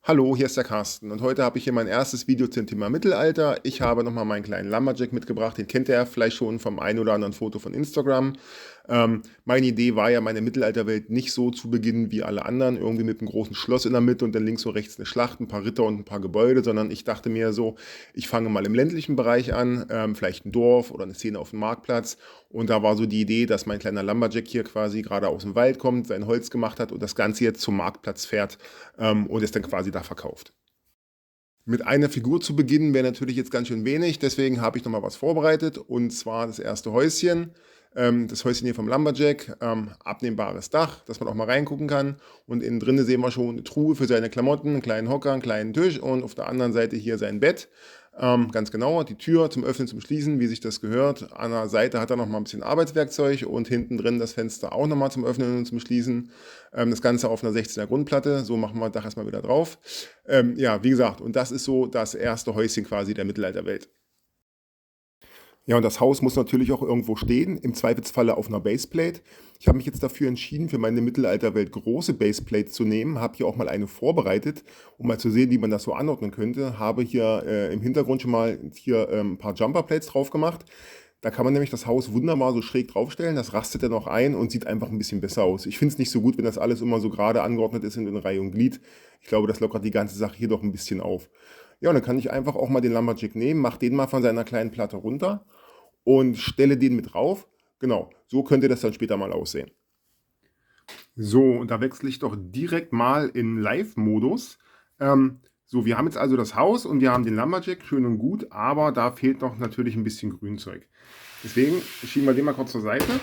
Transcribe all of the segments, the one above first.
Hallo, hier ist der Carsten und heute habe ich hier mein erstes Video zum Thema Mittelalter. Ich habe nochmal meinen kleinen Lumberjack mitgebracht, den kennt ihr ja vielleicht schon vom ein oder anderen Foto von Instagram. Meine Idee war ja, meine Mittelalterwelt nicht so zu beginnen wie alle anderen, irgendwie mit einem großen Schloss in der Mitte und dann links und rechts eine Schlacht, ein paar Ritter und ein paar Gebäude, sondern ich dachte mir so, ich fange mal im ländlichen Bereich an, vielleicht ein Dorf oder eine Szene auf dem Marktplatz. Und da war so die Idee, dass mein kleiner Lumberjack hier quasi gerade aus dem Wald kommt, sein Holz gemacht hat und das Ganze jetzt zum Marktplatz fährt und es dann quasi da verkauft. Mit einer Figur zu beginnen wäre natürlich jetzt ganz schön wenig, deswegen habe ich nochmal was vorbereitet und zwar das erste Häuschen. Das Häuschen hier vom Lumberjack, abnehmbares Dach, dass man auch mal reingucken kann. Und innen drinnen sehen wir schon eine Truhe für seine Klamotten, einen kleinen Hocker, einen kleinen Tisch und auf der anderen Seite hier sein Bett. Ganz genau, die Tür zum Öffnen, zum Schließen, wie sich das gehört. An der Seite hat er noch mal ein bisschen Arbeitswerkzeug und hinten drin das Fenster auch noch mal zum Öffnen und zum Schließen. Das Ganze auf einer 16er Grundplatte. So machen wir das Dach erstmal wieder drauf. Ja, wie gesagt, und das ist so das erste Häuschen quasi der Mittelalterwelt. Ja, und das Haus muss natürlich auch irgendwo stehen, im Zweifelsfalle auf einer Baseplate. Ich habe mich jetzt dafür entschieden, für meine Mittelalterwelt große Baseplates zu nehmen, habe hier auch mal eine vorbereitet, um mal zu sehen, wie man das so anordnen könnte. Habe hier im Hintergrund schon mal hier ein paar Jumperplates drauf gemacht. Da kann man nämlich das Haus wunderbar so schräg draufstellen, das rastet dann auch ein und sieht einfach ein bisschen besser aus. Ich finde es nicht so gut, wenn das alles immer so gerade angeordnet ist in Reihe und Glied. Ich glaube, das lockert die ganze Sache hier doch ein bisschen auf. Ja, und dann kann ich einfach auch mal den Lumberjack nehmen, mache den mal von seiner kleinen Platte runter und stelle den mit drauf. Genau, so könnte das dann später mal aussehen. So, und da wechsle ich doch direkt mal in Live-Modus. So, wir haben jetzt also das Haus und wir haben den Lumberjack, schön und gut, aber da fehlt noch natürlich ein bisschen Grünzeug. Deswegen schieben wir den mal kurz zur Seite.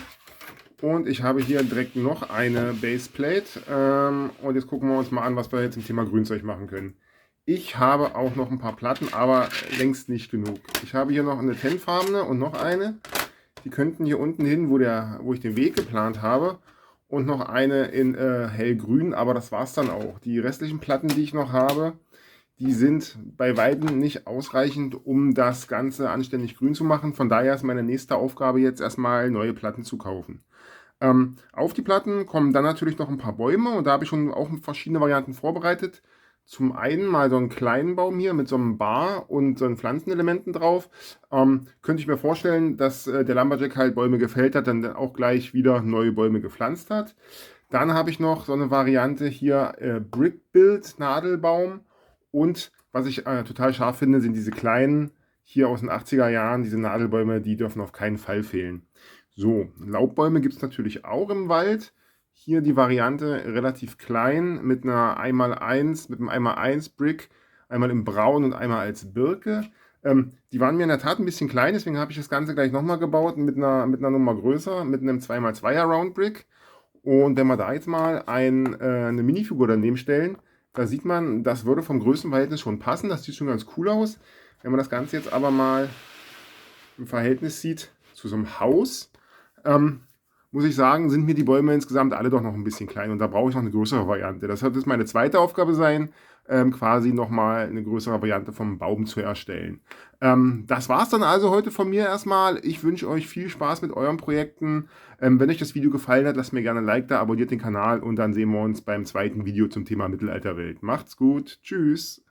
Und ich habe hier direkt noch eine Baseplate. Und jetzt gucken wir uns mal an, was wir jetzt im Thema Grünzeug machen können. Ich habe auch noch ein paar Platten, aber längst nicht genug. Ich habe hier noch eine tennfarbene und noch eine. Die könnten hier unten hin, wo ich den Weg geplant habe. Und noch eine in hellgrün, aber das war es dann auch. Die restlichen Platten, die ich noch habe, die sind bei weitem nicht ausreichend, um das Ganze anständig grün zu machen. Von daher ist meine nächste Aufgabe jetzt erstmal neue Platten zu kaufen. Auf die Platten kommen dann natürlich noch ein paar Bäume und da habe ich schon auch verschiedene Varianten vorbereitet. Zum einen mal so einen kleinen Baum hier mit so einem Bar und so einen Pflanzenelementen drauf. Könnte ich mir vorstellen, dass der Lumberjack halt Bäume gefällt hat, dann auch gleich wieder neue Bäume gepflanzt hat. Dann habe ich noch so eine Variante hier, Brick Build Nadelbaum. Und was ich total scharf finde, sind diese kleinen, hier aus den 80er Jahren, diese Nadelbäume, die dürfen auf keinen Fall fehlen. So, Laubbäume gibt es natürlich auch im Wald. Hier die Variante relativ klein mit einer 1x1, mit einem 1x1 Brick, einmal in Braun und einmal als Birke. Die waren mir in der Tat ein bisschen klein, deswegen habe ich das Ganze gleich nochmal gebaut mit einer Nummer größer, mit einem 2x2er Round Brick. Und wenn wir da jetzt mal eine Minifigur daneben stellen, da sieht man, das würde vom Größenverhältnis schon passen. Das sieht schon ganz cool aus. Wenn man das Ganze jetzt aber mal im Verhältnis sieht zu so einem Haus, muss ich sagen, sind mir die Bäume insgesamt alle doch noch ein bisschen klein und da brauche ich noch eine größere Variante. Das wird jetzt meine zweite Aufgabe sein, quasi nochmal eine größere Variante vom Baum zu erstellen. Das war es dann also heute von mir erstmal. Ich wünsche euch viel Spaß mit euren Projekten. Wenn euch das Video gefallen hat, lasst mir gerne ein Like da, abonniert den Kanal und dann sehen wir uns beim zweiten Video zum Thema Mittelalterwelt. Macht's gut, tschüss!